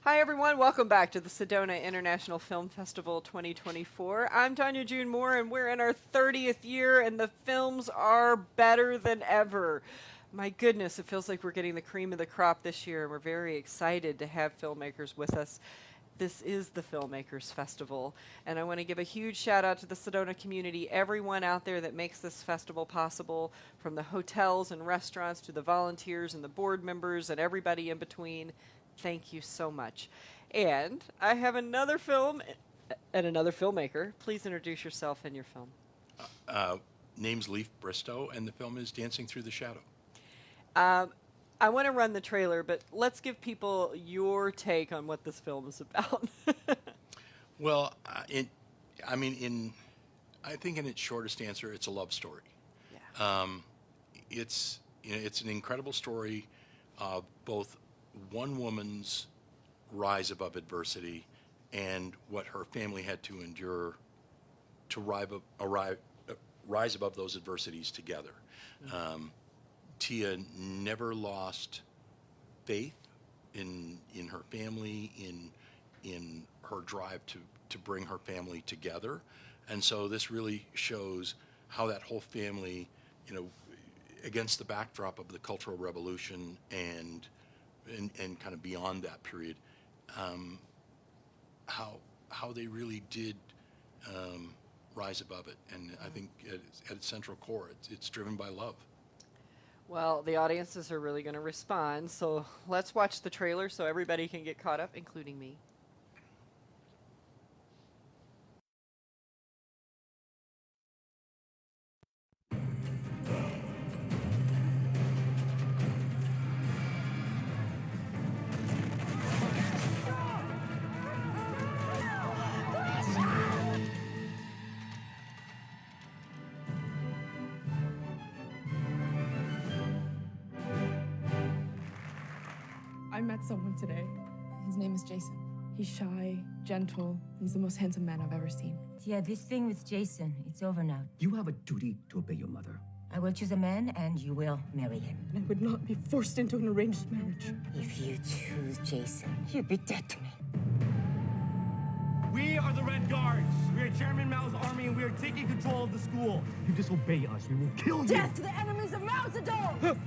Hi, everyone. Welcome back to the Sedona International Film Festival 2024. I'm Tanya June Moore, and we're in our 30th year, and the films are better than ever. My goodness, it feels like we're getting the cream of the crop this year, and we're very excited to have filmmakers with us. This is the Filmmakers Festival, and I want to give a huge shout out to the Sedona community, everyone out there that makes this festival possible, from the hotels and restaurants to the volunteers and the board members and everybody in between. Thank you so much. And I have another film and another filmmaker. Please introduce yourself and your film. Name's Leif Bristow, and the film is Dancing Through the Shadow. I want to run the trailer, but let's give people your take on what this film is about. Well, I think in its shortest answer, it's a love story. Yeah. It's an incredible story of both one woman's rise above adversity and what her family had to endure to rise above those adversities together. Tia never lost faith in her family, in her drive to bring her family together, and so this really shows how that whole family, against the backdrop of the Cultural Revolution and kind of beyond that period, how they really did rise above it. And I think at its central core, it's driven by love. Well, the audiences are really going to respond, so let's watch the trailer so everybody can get caught up, including me. I met someone today. His name is Jason. He's shy, gentle. He's the most handsome man I've ever seen. Yeah, this thing with Jason, it's over now. You have a duty to obey your mother. I will choose a man, and you will marry him. I would not be forced into an arranged marriage. If you choose Jason, you'll be dead to me. We are the Red Guards. We are Chairman Mao's army, and we are taking control of the school. If you disobey us, we will kill you. Death to the enemies of Mao Zedong!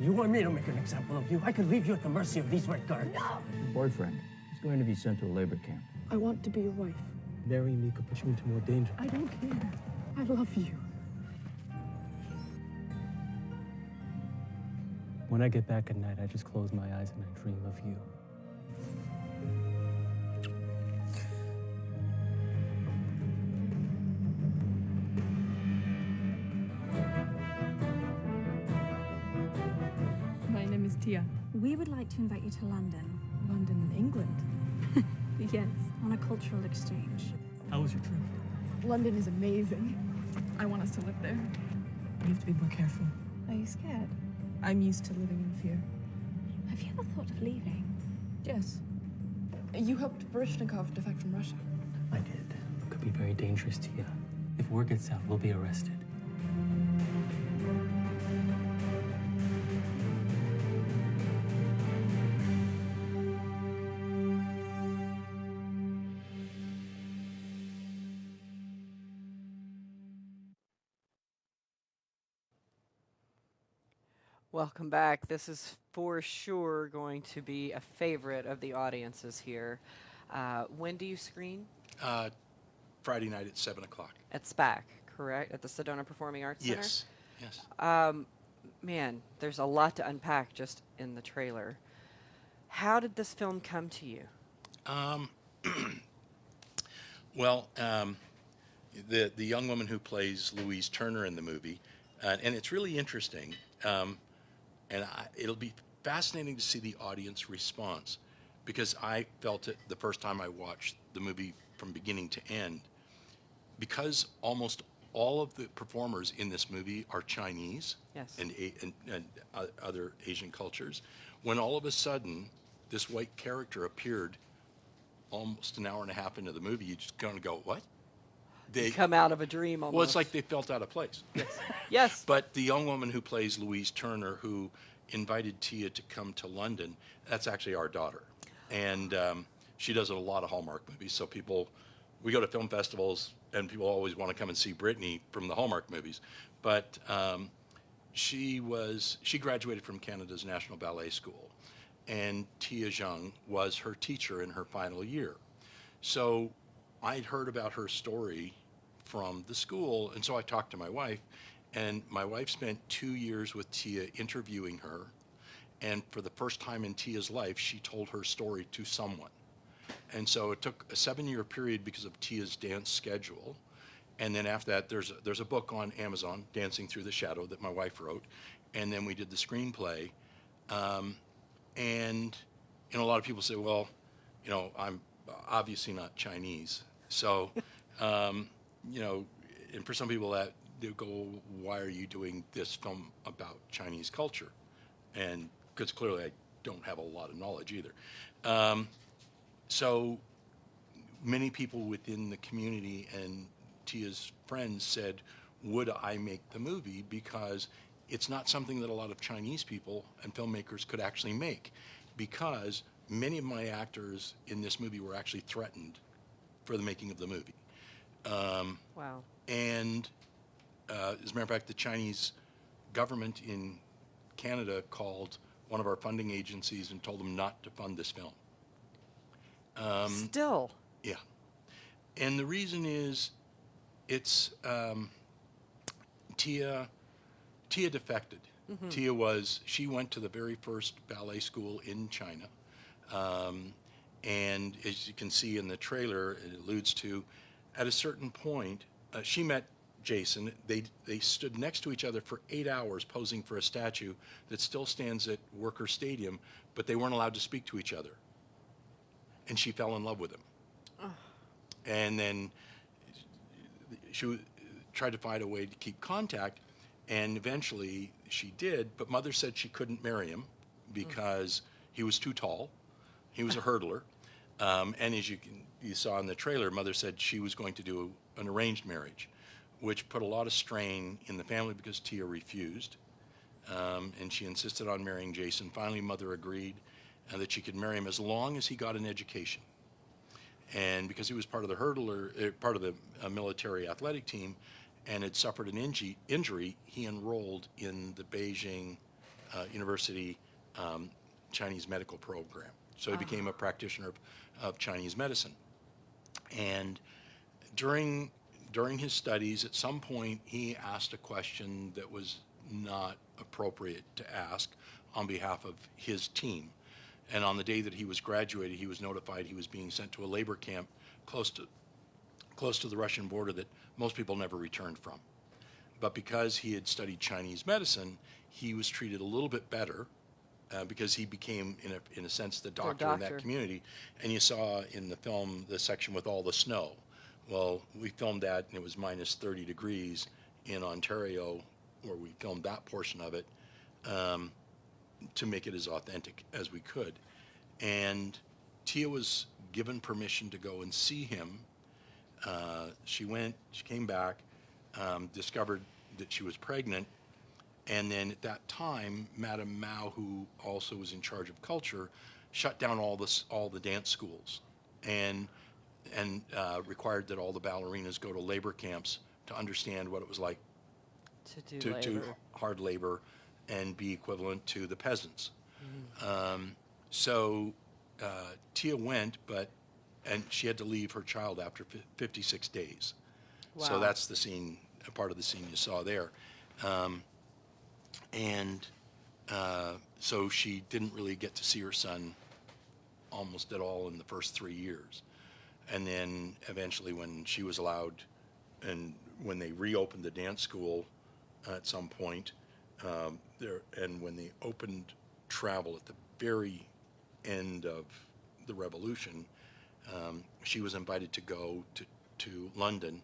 You want me to make an example of you? I could leave you at the mercy of these Red Guards. No! Your boyfriend is going to be sent to a labor camp. I want to be your wife. Marrying me could put you into more danger. I don't care. I love you. When I get back at night, I just close my eyes and I dream of you. My name is Tia. We would like to invite you to London. London, England. Yes, on a cultural exchange. How was your trip? London is amazing. I want us to live there. You have to be more careful. Are you scared? I'm used to living in fear. Have you ever thought of leaving? Yes. You helped Baryshnikov defect from Russia. I did. It could be very dangerous to you. If word gets out, we'll be arrested. Welcome back. This is for sure going to be a favorite of the audiences here. When do you screen? Friday night at 7 o'clock. At SPAC, correct? At the Sedona Performing Arts Center? Yes. Man, there's a lot to unpack just in the trailer. How did this film come to you? Well, the young woman who plays Louise Turner in the movie, and it's really interesting, and it'll be fascinating to see the audience response, because I felt it the first time I watched the movie from beginning to end, because almost all of the performers in this movie are Chinese. Yes. and other Asian cultures. When all of a sudden this white character appeared almost an hour and a half into the movie, you just kind of go, what? They come out of a dream almost. Well, it's like they felt out of place. Yes. But the young woman who plays Louise Turner, who invited Tia to come to London. That's actually our daughter. And she does a lot of Hallmark movies. So we go to film festivals and people always want to come and see Brittany from the Hallmark movies. But she graduated from Canada's National Ballet School. And Tia Zhang was her teacher in her final year. So I'd heard about her story from the school, and so I talked to my wife, and my wife spent 2 years with Tia interviewing her, and for the first time in Tia's life, she told her story to someone. And so it took a 7-year period because of Tia's dance schedule, and then after that, there's a book on Amazon, Dancing Through the Shadow, that my wife wrote, and then we did the screenplay. And a lot of people say, well, I'm obviously not Chinese. So, and for some people that they go, why are you doing this film about Chinese culture? And because clearly I don't have a lot of knowledge either. So many people within the community and Tia's friends said, would I make the movie? Because it's not something that a lot of Chinese people and filmmakers could actually make, because many of my actors in this movie were actually threatened for the making of the movie. Wow. And as a matter of fact, the Chinese government in Canada called one of our funding agencies and told them not to fund this film. Still. Yeah. And the reason is it's Tia defected. She went to the very first ballet school in China. And as you can see in the trailer, it alludes to, at a certain point, she met Jason. They stood next to each other for 8 hours posing for a statue that still stands at Worker Stadium, but they weren't allowed to speak to each other. And she fell in love with him. And then she tried to find a way to keep contact, and eventually she did, but Mother said she couldn't marry him because he was too tall. He was a hurdler. And as you saw in the trailer, Mother said she was going to do an arranged marriage, which put a lot of strain in the family because Tia refused. And she insisted on marrying Jason. Finally, Mother agreed that she could marry him as long as he got an education. And because he was part of the military athletic team and had suffered an injury, he enrolled in the Beijing University Chinese medical program. So he became a practitioner of Chinese medicine. And during his studies, at some point, he asked a question that was not appropriate to ask on behalf of his team. And on the day that he was graduated, he was notified he was being sent to a labor camp close to the Russian border that most people never returned from. But because he had studied Chinese medicine, he was treated a little bit better because he became, in a sense, the doctor in that community. And you saw in the film the section with all the snow. Well, we filmed that, and it was minus 30 degrees in Ontario, where we filmed that portion of it, to make it as authentic as we could. And Tia was given permission to go and see him. She came back, discovered that she was pregnant, and then at that time, Madame Mao, who also was in charge of culture, shut down all the dance schools and required that all the ballerinas go to labor camps to understand what it was like to do hard labor and be equivalent to the peasants. So Tia went, and she had to leave her child after 56 days. Wow. So that's the scene, a part of the scene you saw there. So she didn't really get to see her son almost at all in the first 3 years. And then eventually when she was allowed, and when they reopened the dance school at some point, and when they opened travel at the very end of the revolution, she was invited to go to London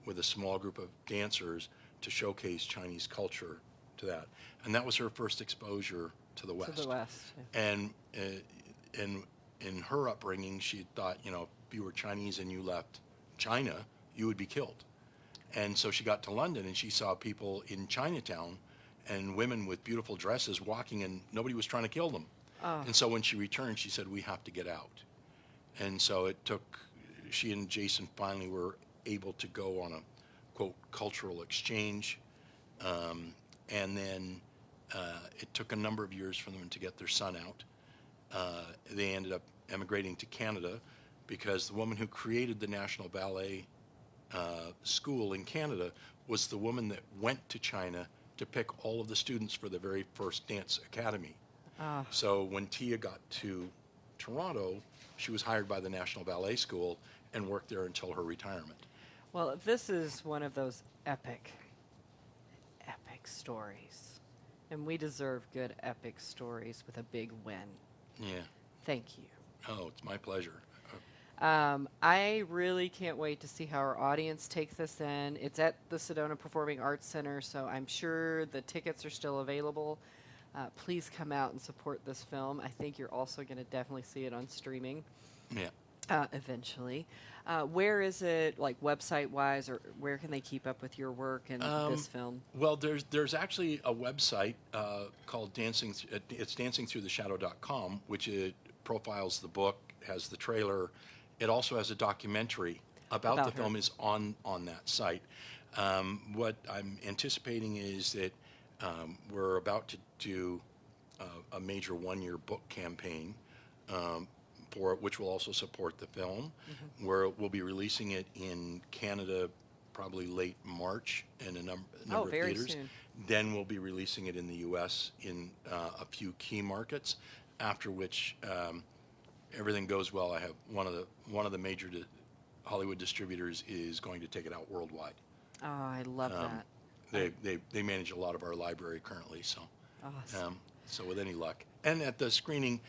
with a small group of dancers to showcase Chinese culture to that. And that was her first exposure to the West. To the West. Yeah. And in her upbringing, she thought, if you were Chinese and you left China, you would be killed. And so she got to London and she saw people in Chinatown and women with beautiful dresses walking, and nobody was trying to kill them. And so when she returned, she said, "We have to get out." And so it took, she and Jason finally were able to go on a, quote, cultural exchange. And then it took a number of years for them to get their son out. They ended up emigrating to Canada because the woman who created the National Ballet School in Canada was the woman that went to China to pick all of the students for the very first dance academy. So when Tia got to Toronto, she was hired by the National Ballet School and worked there until her retirement. Well, this is one of those epic stories. And we deserve good epic stories with a big win. Yeah. Thank you. Oh, it's my pleasure. I really can't wait to see how our audience takes this in. It's at the Sedona Performing Arts Center, so I'm sure the tickets are still available. Please come out and support this film. I think you're also going to definitely see it on streaming eventually. Where is it, like website-wise, or where can they keep up with your work and this film? Well, there's actually a website called it's dancingthroughtheshadow.com, which it profiles the book, has the trailer. It also has a documentary about the film is on that site. What I'm anticipating is that we're about to do a major one-year book campaign for it, which will also support the film, where we'll be releasing it in Canada probably late March in a number of very theaters. soon. Then we'll be releasing it in the U.S. in a few key markets, after which everything goes well. I have one of the major Hollywood distributors is going to take it out worldwide. Oh, I love that. They manage a lot of our library currently, so Awesome. so with any luck. And at the screening,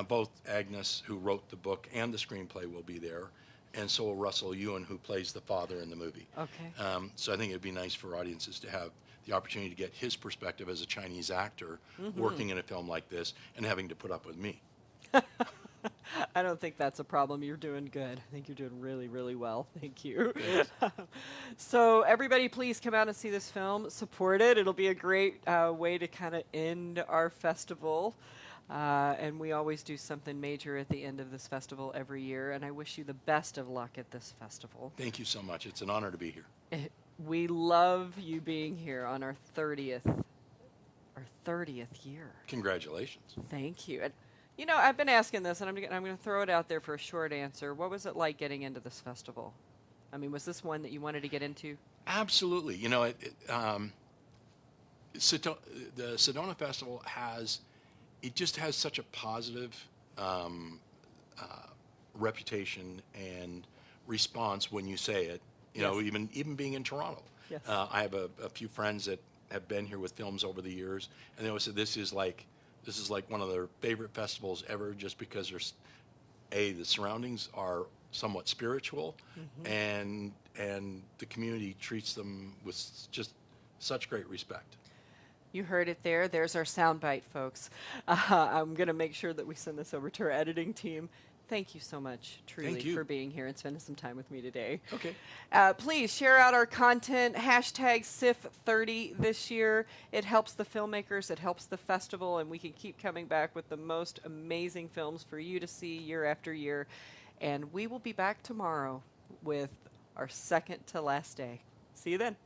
both Agnes, who wrote the book, and the screenplay will be there, and so will Russell Ewan, who plays the father in the movie. Okay. So I think it'd be nice for audiences to have the opportunity to get his perspective as a Chinese actor working in a film like this and having to put up with me. I don't think that's a problem. You're doing good. I think you're doing really, really well. Thank you. So everybody, please come out and see this film. Support it. It'll be a great way to kind of end our festival. And we always do something major at the end of this festival every year. And I wish you the best of luck at this festival. Thank you so much. It's an honor to be here. We love you being here on our 30th year. Congratulations. Thank you. And you know, I've been asking this, and I'm going to throw it out there for a short answer. What was it like getting into this festival? I mean, was this one that you wanted to get into? Absolutely. You know, the Sedona Festival just has such a positive reputation and response when you say it. You know, even being in Toronto. Yes. I have a few friends that have been here with films over the years, and they always said this is like one of their favorite festivals ever, just because the surroundings are somewhat spiritual, and the community treats them with just such great respect. You heard it there. There's our soundbite, folks. I'm going to make sure that we send this over to our editing team. Thank you so much, truly, for being here and spending some time with me today. Okay. Please share out our content. Hashtag SIF30 this year. It helps the filmmakers. It helps the festival. And we can keep coming back with the most amazing films for you to see year after year. And we will be back tomorrow with our second to last day. See you then.